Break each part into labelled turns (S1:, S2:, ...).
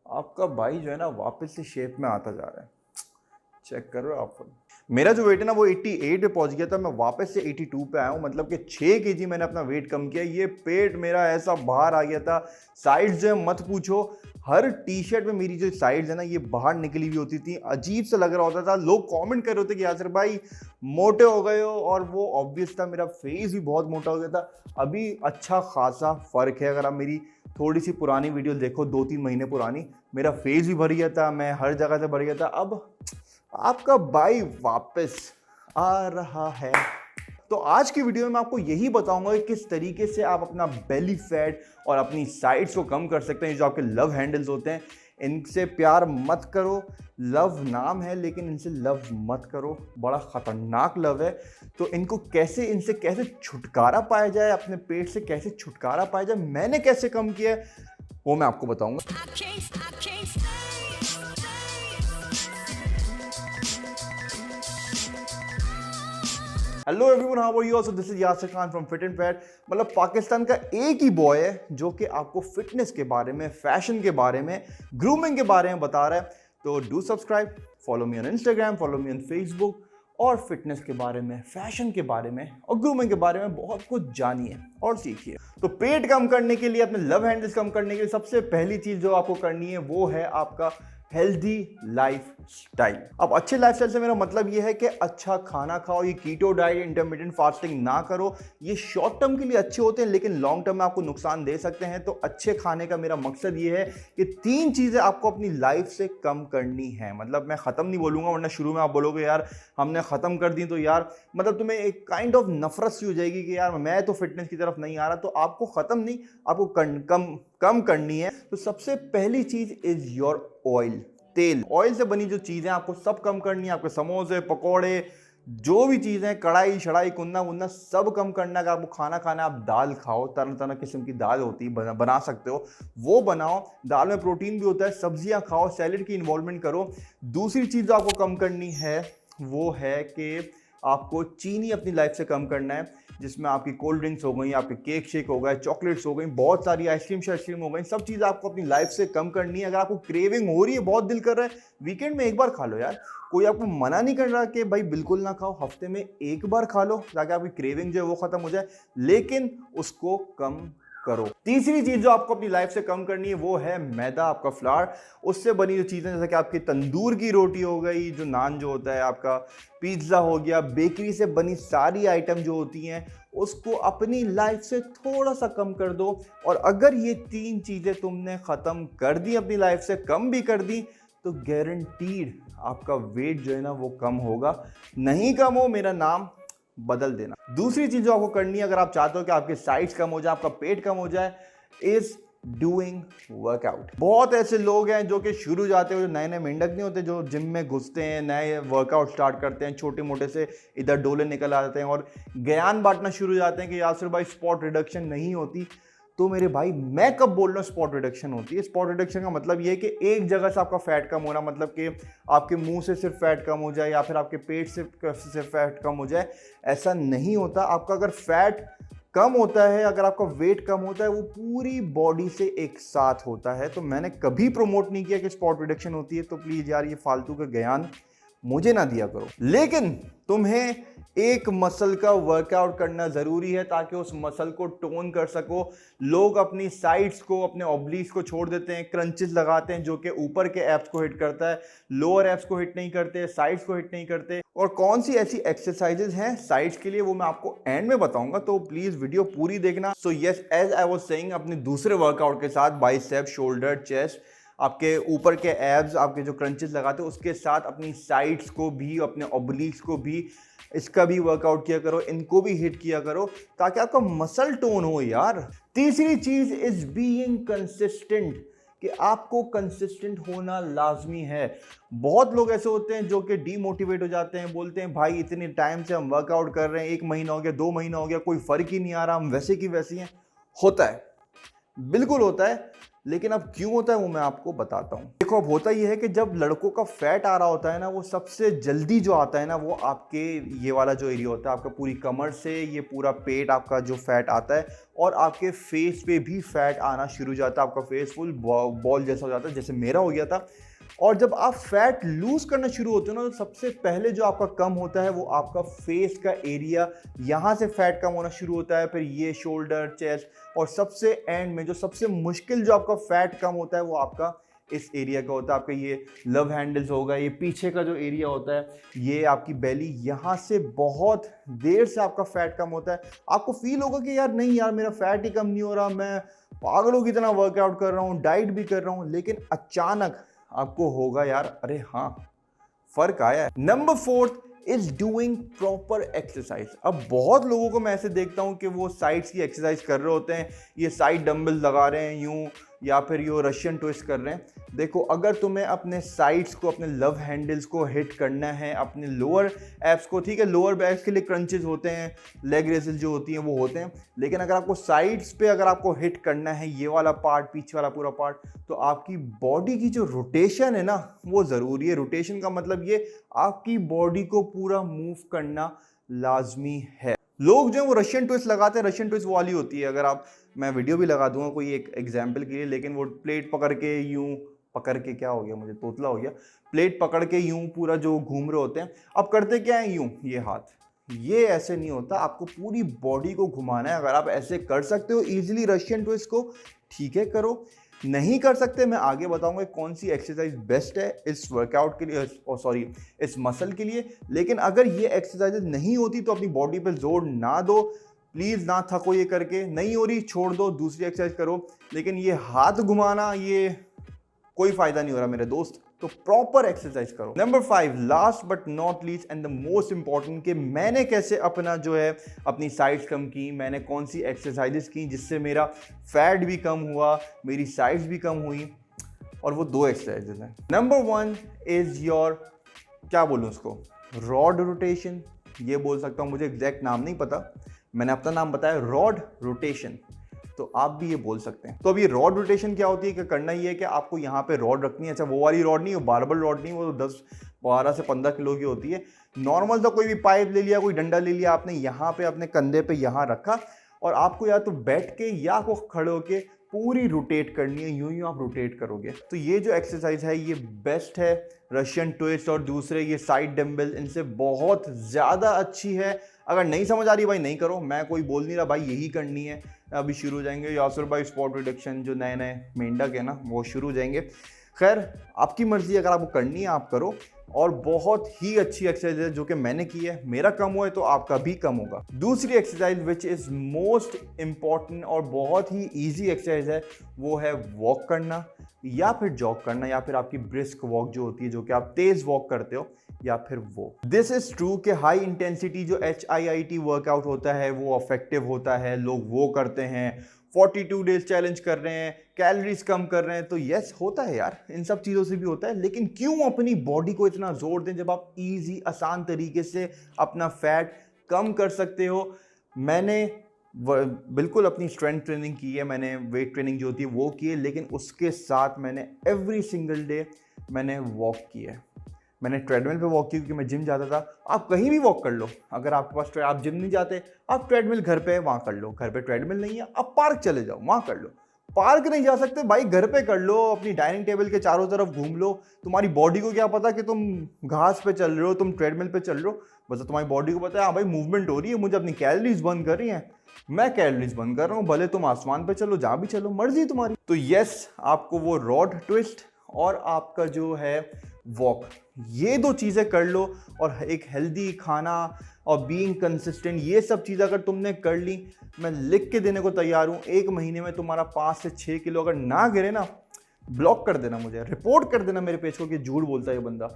S1: आपका भाई जो है ना वापस से शेप में आता जा रहा है। चेक करो आप। मेरा जो वेट है ना वो 88 पे पहुंच गया था, मैं वापस से 82 पे आया हूं, मतलब कि 6 केजी मैंने अपना वेट कम किया। ये पेट मेरा ऐसा बाहर आ गया था, साइड्स जो है मत पूछो, हर टी शर्ट में मेरी जो साइड्स है ना ये बाहर निकली हुई होती थी, अजीब सा लग रहा होता था। लोग कमेंट कर रहे होते कि यासर भाई मोटे हो गए हो, और वो ऑब्वियस था, मेरा फेस भी बहुत मोटा हो गया था। अभी अच्छा खासा फर्क है। अगर आप मेरी थोड़ी सी पुरानी वीडियो देखो, 2-3 महीने पुरानी, मेरा फेस भी भर गया था, मैं हर जगह से भर गया था। अब आपका भाई वापस आ रहा है। तो आज की वीडियो में मैं आपको यही बताऊंगा कि किस तरीके से आप अपना बेली फैट और अपनी साइड्स को कम कर सकते हैं। जो आपके लव हैंडल्स होते हैं, इनसे प्यार मत करो। लव नाम है लेकिन इनसे लव मत करो, बड़ा खतरनाक लव है। तो इनसे कैसे छुटकारा पाया जाए, अपने पेट से कैसे छुटकारा पाया जाए, मैंने कैसे कम किया है, वो मैं आपको बताऊंगा। Hello everyone, how are you? So this is Yasir Khan from fit and fat. मतलब पाकिस्तान का एक ही बॉय है जो कि आपको फिटनेस के बारे में, फैशन के बारे में, ग्रूमिंग के बारे में बता रहा है। तो do subscribe, follow me on Instagram, follow me on Facebook, और फिटनेस के बारे में, फैशन के बारे में और ग्रूमिंग के बारे में बहुत कुछ जानिए और सीखिए। तो पेट कम करने के लिए, अपने लव हैंडल्स कम करने के लिए सबसे पहली चीज जो आपको करनी है वो है आपका हेल्दी लाइफ स्टाइल। अब अच्छे लाइफस्टाइल से मेरा मतलब ये है कि अच्छा खाना खाओ। ये कीटो डाइट, इंटरमिटेंट फास्टिंग ना करो। ये शॉर्ट टर्म के लिए अच्छे होते हैं लेकिन लॉन्ग टर्म में आपको नुकसान दे सकते हैं। तो अच्छे खाने का मेरा मकसद ये है कि 3 चीजें आपको अपनी लाइफ से कम करनी है। मतलब मैं खत्म नहीं बोलूंगा, वरना शुरू में आप बोलोगे यार हमने खत्म कर दी, तो यार मतलब तुम्हें एक काइंड ऑफ नफरत सी हो जाएगी कि यार मैं तो फिटनेस की तरफ नहीं आ रहा। तो आपको खत्म नहीं, आपको कम करनी है। तो सबसे पहली चीज इज योर ऑयल, तेल। ऑयल से बनी जो चीजें आपको सब कम करनी है। आपके समोसे, पकोड़े, जो भी चीजें, कढ़ाई शढ़ाई, कुन्ना वुन्ना, सब कम करना है। अगर आपको खाना खाना है, आप दाल खाओ, तरह तरह किस्म की दाल होती है, बना सकते हो, वो बनाओ। दाल में प्रोटीन भी होता है। सब्जियां खाओ, सैलेड की इन्वॉल्वमेंट करो। दूसरी चीज जो आपको कम करनी है वो है कि आपको चीनी अपनी लाइफ से कम करना है, जिसमें आपकी कोल्ड ड्रिंक्स हो गई, आपके केक शेक हो गए, चॉकलेट्स हो गई, बहुत सारी आइसक्रीम हो गई, सब चीज़ आपको अपनी लाइफ से कम करनी है। अगर आपको क्रेविंग हो रही है, बहुत दिल कर रहा है, वीकेंड में एक बार खा लो यार। कोई आपको मना नहीं कर रहा कि भाई बिल्कुल ना खाओ, हफ्ते में एक बार खा लो ताकि आपकी क्रेविंग जो है वो खत्म हो जाए, लेकिन उसको कम करो। तीसरी चीज जो आपको अपनी लाइफ से कम करनी है वो है मैदा, आपका फ्लावर। उससे बनी जो चीजें, जैसे कि आपकी तंदूर की रोटी हो गई, जो नान जो होता है आपका, पिज्जा हो गया, बेकरी से बनी सारी आइटम जो होती हैं, उसको अपनी लाइफ से थोड़ा सा कम कर दो। और अगर ये 3 चीजें तुमने खत्म कर दी, अपनी लाइफ से कम भी कर दी, तो गारंटीड आपका वेट जो है ना वो कम होगा। नहीं कम हो, मेरा नाम बदल देना। दूसरी चीज जो आपको करनी है, अगर आप चाहते हो कि आपके साइड्स कम हो जाए, आपका पेट कम हो जाए, इज डूइंग वर्कआउट। बहुत ऐसे लोग हैं जो कि शुरू जाते हुए, नए नए मेंढक नहीं होते, जो जिम में घुसते हैं, नए वर्कआउट स्टार्ट करते हैं, छोटे मोटे से इधर डोले निकल आते हैं और ज्ञान बांटना शुरू हो जाते हैं कि यासर भाई स्पॉट रिडक्शन नहीं होती। तो मेरे भाई, मैं कब बोल रहा हूँ स्पॉट रिडक्शन होती है? स्पॉट रिडक्शन का मतलब ये है कि एक जगह से आपका फैट कम होना, मतलब कि आपके मुंह से सिर्फ फैट कम हो जाए या फिर आपके पेट से सिर्फ फैट कम हो जाए, ऐसा नहीं होता। आपका अगर फैट कम होता है, अगर आपका वेट कम होता है, वो पूरी बॉडी से एक साथ होता है। तो मैंने कभी प्रमोट नहीं किया कि स्पॉट रिडक्शन होती है। तो प्लीज यार, ये फालतू का ज्ञान मुझे ना दिया करो। लेकिन तुम्हें एक मसल का वर्कआउट करना जरूरी है ताकि उस मसल को टोन कर सको। लोग अपनी साइड्स को, अपने ऑब्लिक्स को छोड़ देते हैं, क्रंचेस लगाते हैं जो कि ऊपर के एब्स को हिट करता है, लोअर एब्स को हिट नहीं करते, साइड्स को हिट नहीं करते। और कौन सी ऐसी एक्सरसाइजेज हैं साइड्स के लिए, वो मैं आपको एंड में बताऊंगा, तो प्लीज वीडियो पूरी देखना। So yes, as I was saying, अपने दूसरे वर्कआउट के साथ बाइसेप्स, शोल्डर, चेस्ट, आपके ऊपर के एब्स, आपके जो क्रंचेस लगाते हैं, उसके साथ अपनी साइड्स को भी, अपने ऑब्लिक्स को भी, इसका भी वर्कआउट किया करो, इनको भी हिट किया करो ताकि आपका मसल टोन हो यार। तीसरी चीज इज बीइंग कंसिस्टेंट, कि आपको कंसिस्टेंट होना लाजमी है। बहुत लोग ऐसे होते हैं जो कि डीमोटिवेट हो जाते हैं, बोलते हैं भाई इतने टाइम से हम वर्कआउट कर रहे हैं, 1 महीना हो गया, 2 महीना हो गया, कोई फर्क ही नहीं आ रहा, हम वैसे की वैसी हैं। होता है, बिल्कुल होता है, लेकिन अब क्यों होता है वो मैं आपको बताता हूँ। देखो, अब होता ये है कि जब लड़कों का फैट आ रहा होता है ना, वो सबसे जल्दी जो आता है ना, वो आपके ये वाला जो एरिया होता है, आपका पूरी कमर से ये पूरा पेट आपका जो फैट आता है, और आपके फेस पे भी फैट आना शुरू हो जाता है। आपका फेस फुल बॉल जैसा हो जाता है, जैसे मेरा हो गया था। और जब आप फैट लूज करना शुरू होते हो ना, तो सबसे पहले जो आपका कम होता है वो आपका फेस का एरिया, यहाँ से फैट कम होना शुरू होता है, फिर ये शोल्डर, चेस्ट, और सबसे एंड में जो सबसे मुश्किल जो आपका फैट कम होता है वो आपका इस एरिया का होता है। आपका ये लव हैंडल्स होगा, ये पीछे का जो एरिया होता है, ये आपकी बेली, यहाँ से बहुत देर से आपका फैट कम होता है। आपको फील होगा कि यार नहीं यार, मेरा फैट ही कम नहीं हो रहा, मैं पागलों की तरह वर्कआउट कर रहा हूँ, डाइट भी कर रहा हूँ, लेकिन अचानक आपको होगा यार, अरे हाँ, फर्क आया है। Number 4 is doing proper exercise. अब बहुत लोगों को मैं ऐसे देखता हूं कि वो साइड्स की एक्सरसाइज कर रहे होते हैं, ये साइड डंबल लगा रहे हैं यूं, या फिर ये रशियन ट्विस्ट कर रहे हैं। देखो, अगर तुम्हें अपने साइड्स को, अपने लव हैंडल्स को हिट करना है, अपने लोअर एब्स को, ठीक है, लोअर एब्स के लिए क्रंचेस होते हैं, लेग रेसेस जो होती हैं वो होते हैं, लेकिन अगर आपको साइड्स पे अगर आपको हिट करना है, ये वाला पार्ट, पीछे वाला पूरा पार्ट, तो आपकी बॉडी की जो रोटेशन है ना, वो ज़रूरी है। रोटेशन का मतलब ये आपकी बॉडी को पूरा मूव करना लाजमी है। लोग जो है वो रशियन ट्विस्ट लगाते हैं। रशियन ट्विस्ट वो वाली होती है, अगर आप, मैं वीडियो भी लगा दूंगा कोई एक एग्जाम्पल के लिए, लेकिन वो प्लेट पकड़ के यूं, पकड़ के क्या हो गया, मुझे तोतला हो गया, प्लेट पकड़ के यूं पूरा जो घूम रहे होते हैं। अब करते क्या है, यूं, ये हाथ, ये ऐसे नहीं होता, आपको पूरी बॉडी को घुमाना है। अगर आप ऐसे कर सकते हो इजीली रशियन ट्विस्ट को, ठीक है, करो। नहीं कर सकते, मैं आगे बताऊंगा कौन सी एक्सरसाइज बेस्ट है इस वर्कआउट के लिए, सॉरी, इस मसल के लिए। लेकिन अगर ये एक्सरसाइजेज नहीं होती तो अपनी बॉडी पे जोर ना दो, प्लीज ना थको ये करके। नहीं हो रही, छोड़ दो, दूसरी एक्सरसाइज करो। लेकिन ये हाथ घुमाना, ये कोई फायदा नहीं हो रहा मेरे दोस्त, तो प्रॉपर एक्सरसाइज करो। Number 5, last but not least and the most important, कि मैंने कैसे अपना जो है अपनी साइड्स कम की, मैंने कौन सी एक्सरसाइजेस की जिससे मेरा फैट भी कम हुआ, मेरी साइड्स भी कम हुई, और वो 2 एक्सरसाइजेस हैं। नंबर 1 इज योर, क्या बोलूँ उसको, रॉड रोटेशन, ये बोल सकता हूँ, मुझे एग्जैक्ट नाम नहीं पता, मैंने अपना नाम बताया, रॉड रोटेशन, तो आप भी ये बोल सकते हैं। तो अब ये रॉड रोटेशन क्या होती है, कि करना ये है कि आपको यहाँ पे रॉड रखनी है। अच्छा, वो वाली रॉड नहीं, वो बारबल रॉड नहीं, वो 12 से 15 किलो की होती है। नॉर्मल सा कोई भी पाइप ले लिया, कोई डंडा ले लिया, आपने यहाँ पे अपने कंधे पे यहाँ रखा, और आपको या तो बैठ के या आपको खड़े होके पूरी रोटेट करनी है, यूं आप रोटेट करोगे। तो ये जो एक्सरसाइज है ये बेस्ट है, रशियन ट्विस्ट और दूसरे ये साइड डंबल, इनसे बहुत ज़्यादा अच्छी है। अगर नहीं समझ आ रही भाई, नहीं करो, मैं कोई बोल नहीं रहा भाई यही करनी है। अभी शुरू हो जाएंगे यासर भाई स्पॉट रिडक्शन, जो नए नए मेंढक है ना, वो शुरू हो जाएंगे। खैर, आपकी मर्जी, अगर आपको करनी है आप करो, और बहुत ही अच्छी एक्सरसाइज है जो कि मैंने की है, मेरा कम हुआ है तो आपका भी कम होगा। दूसरी exercise which is most important और बहुत ही ईजी एक्सरसाइज है, वो है वॉक करना, या फिर जॉग करना, या फिर आपकी ब्रिस्क वॉक जो होती है, जो कि आप तेज वॉक करते हो, या फिर वो। दिस इज ट्रू कि हाई इंटेंसिटी जो HIIT वर्कआउट होता है वो अफेक्टिव होता है, लोग वो करते हैं, 42 डेज चैलेंज कर रहे हैं, कैलोरीज कम कर रहे हैं, तो यस होता है यार, इन सब चीज़ों से भी होता है। लेकिन क्यों अपनी बॉडी को इतना जोर दें जब आप इजी, आसान तरीके से अपना फैट कम कर सकते हो। मैंने बिल्कुल अपनी स्ट्रेंथ ट्रेनिंग की है, मैंने वेट ट्रेनिंग जो होती है वो की है, लेकिन उसके साथ मैंने एवरी सिंगल डे मैंने वॉक की है। मैंने ट्रेडमिल पे वॉक की, क्योंकि मैं जिम जाता था। आप कहीं भी वॉक कर लो, अगर आपके पास, आप जिम नहीं जाते, आप ट्रेडमिल घर पे है वहाँ कर लो, घर पे ट्रेडमिल नहीं है आप पार्क चले जाओ वहाँ कर लो। पार्क नहीं जा सकते भाई, घर पे कर लो, अपनी डाइनिंग टेबल के चारों तरफ घूम लो। तुम्हारी बॉडी को क्या पता कि तुम घास पे चल रहे हो, तुम ट्रेडमिल पे चल रहे हो, बस तुम्हारी बॉडी को पता है हाँ भाई मूवमेंट हो रही है, मुझे अपनी कैलोरीज बर्न कर रही है, मैं कैलोरीज बर्न कर रहा हूँ, भले तुम आसमान पे चलो, जहाँ भी चलो, मर्जी तुम्हारी। तो यस, आपको वो रॉड ट्विस्ट और आपका जो है वॉक, ये 2 चीज़ें कर लो, और एक हेल्दी खाना और बीइंग कंसिस्टेंट, ये सब चीज़ अगर तुमने कर ली, मैं लिख के देने को तैयार हूँ, 1 महीने में तुम्हारा 5 से 6 किलो अगर ना गिरे ना, ब्लॉक कर देना, मुझे रिपोर्ट कर देना मेरे पेज को कि झूठ बोलता है ये बंदा।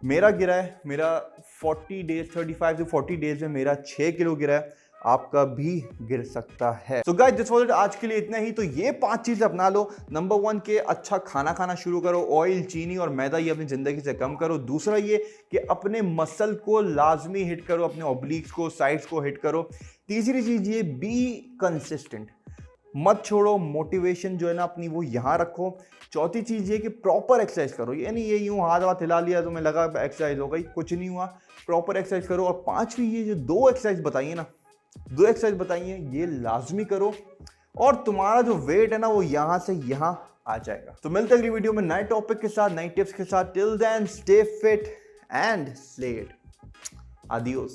S1: मेरा गिरा है, मेरा 40 डेज, 35 से 40 डेज में मेरा 6 किलो गिरा है, आपका भी गिर सकता है। So guys, this was it, आज के लिए इतना ही। तो ये 5 चीजें अपना लो। नंबर 1 के अच्छा खाना खाना शुरू करो, ऑयल, चीनी और मैदा ये अपनी जिंदगी से कम करो। दूसरा ये कि अपने मसल को लाजमी हिट करो, अपने ऑब्लिक्स को, साइड्स को हिट करो। तीसरी चीज ये, बी कंसिस्टेंट, मत छोड़ो, मोटिवेशन जो है ना अपनी वो यहाँ रखो। चौथी चीज़ ये कि प्रॉपर एक्सरसाइज करो, ये नहीं ये यूँ हाथ वाथ हिला लिया तो मैं लगा एक्सरसाइज हो गई, कुछ नहीं हुआ। प्रॉपर एक्सरसाइज करो। और पांचवी ये जो दो एक्सरसाइज बताइए ना, दो एक्सरसाइज बताइए, ये लाजमी करो और तुम्हारा जो वेट है ना वो यहाँ से यहाँ आ जाएगा। तो मिलते हैं अगली वीडियो में नए टॉपिक के साथ, नई टिप्स के साथ। Till then stay fit and slay it. Adios.